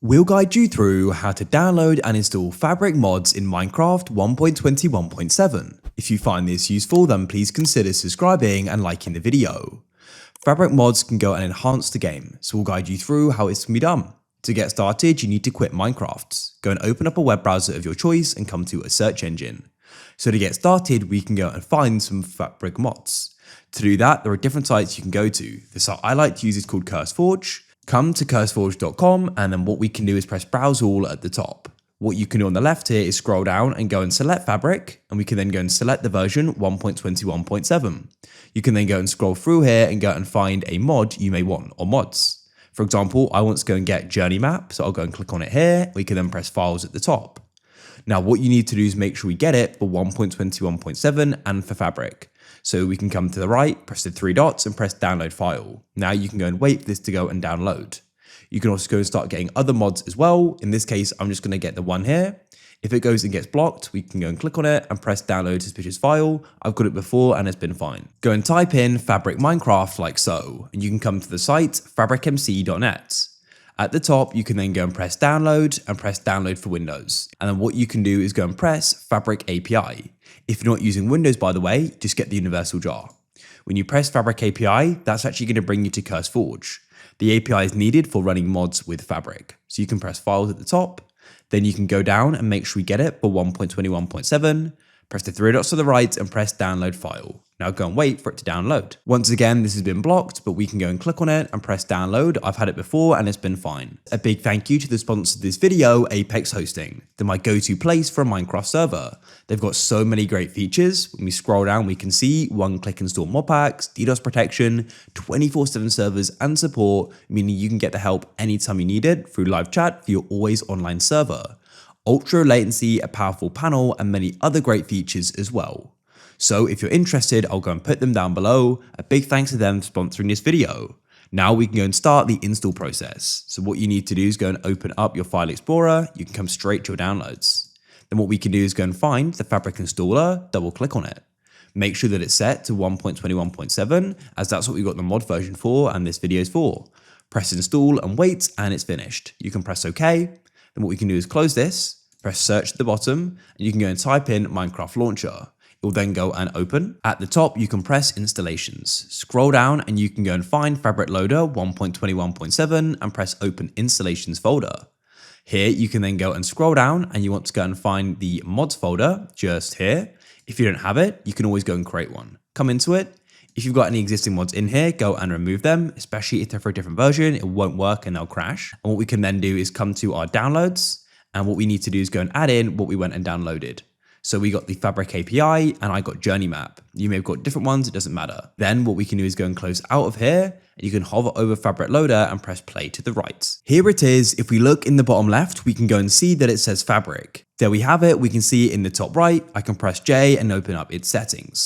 We'll guide you through how to download and install Fabric mods in Minecraft 1.21.7. If you find this useful, then please consider subscribing and liking the video. Fabric mods can go and enhance the game, so we'll guide you through how it can be done. To get started, you need to quit Minecraft. Go and open up a web browser of your choice and come to a search engine. So to get started, we can go and find some Fabric mods. To do that, there are different sites you can go to. The site I like to use is called CurseForge. Come to curseforge.com, and then what we can do is press browse all at the top. What you can do on the left here is scroll down and go and select Fabric, and we can then go and select the version 1.21.7. You can then go and scroll through here and go and find a mod you may want, or mods. For example, I want to go and get Journey Map, so I'll go and click on it here. We can then press Files at the top. Now what you need to do is make sure we get it for 1.21.7 and for Fabric. So we can come to the right, press the three dots and press download file. Now you can go and wait for this to go and download. You can also go and start getting other mods as well. In this case, I'm just going to get the one here. If it goes and gets blocked, we can go and click on it and press download suspicious file. I've got it before and it's been fine. Go and type in Fabric Minecraft like so, and you can come to the site fabricmc.net. At the top, you can then go and press download for Windows. And then what you can do is go and press Fabric API. If you're not using Windows, by the way, just get the universal jar. When you press Fabric API, that's actually going to bring you to CurseForge. The API is needed for running mods with Fabric. So you can press Files at the top, then you can go down and make sure we get it for 1.21.7, press the three dots to the right and press download file. Now go and wait for it to download. Once again, this has been blocked, but we can go and click on it and press download. I've had it before and it's been fine. A big thank you to the sponsor of this video, Apex Hosting. They're my go-to place for a Minecraft server. They've got so many great features. When we scroll down, we can see one-click install mod packs, DDoS protection, 24/7 servers and support, meaning you can get the help anytime you need it through live chat for your always online server. Ultra latency, a powerful panel, and many other great features as well. So if you're interested, I'll go and put them down below. A big thanks to them for sponsoring this video. Now we can go and start the install process. So what you need to do is go and open up your file explorer. You can come straight to your downloads. Then what we can do is go and find the Fabric installer, double click on it. Make sure that it's set to 1.21.7 as that's what we got the mod version for and this video is for. Press install and wait and it's finished. You can press OK. Then what we can do is close this, press search at the bottom, and you can go and type in Minecraft Launcher. It will then go and open. At the top, you can press installations. Scroll down and you can go and find Fabric Loader 1.21.7 and press open installations folder. Here, you can then go and scroll down and you want to go and find the mods folder just here. If you don't have it, you can always go and create one. Come into it. If you've got any existing mods in here, go and remove them, especially if they're for a different version, it won't work and they'll crash. And what we can then do is come to our downloads. And what we need to do is go and add in what we went and downloaded. So we got the Fabric API and I got Journey Map. You may have got different ones, it doesn't matter. Then what we can do is go and close out of here and you can hover over Fabric Loader and press play to the right. Here it is. If we look in the bottom left, we can go and see that it says Fabric. There we have it. We can see it in the top right. I can press J and open up its settings.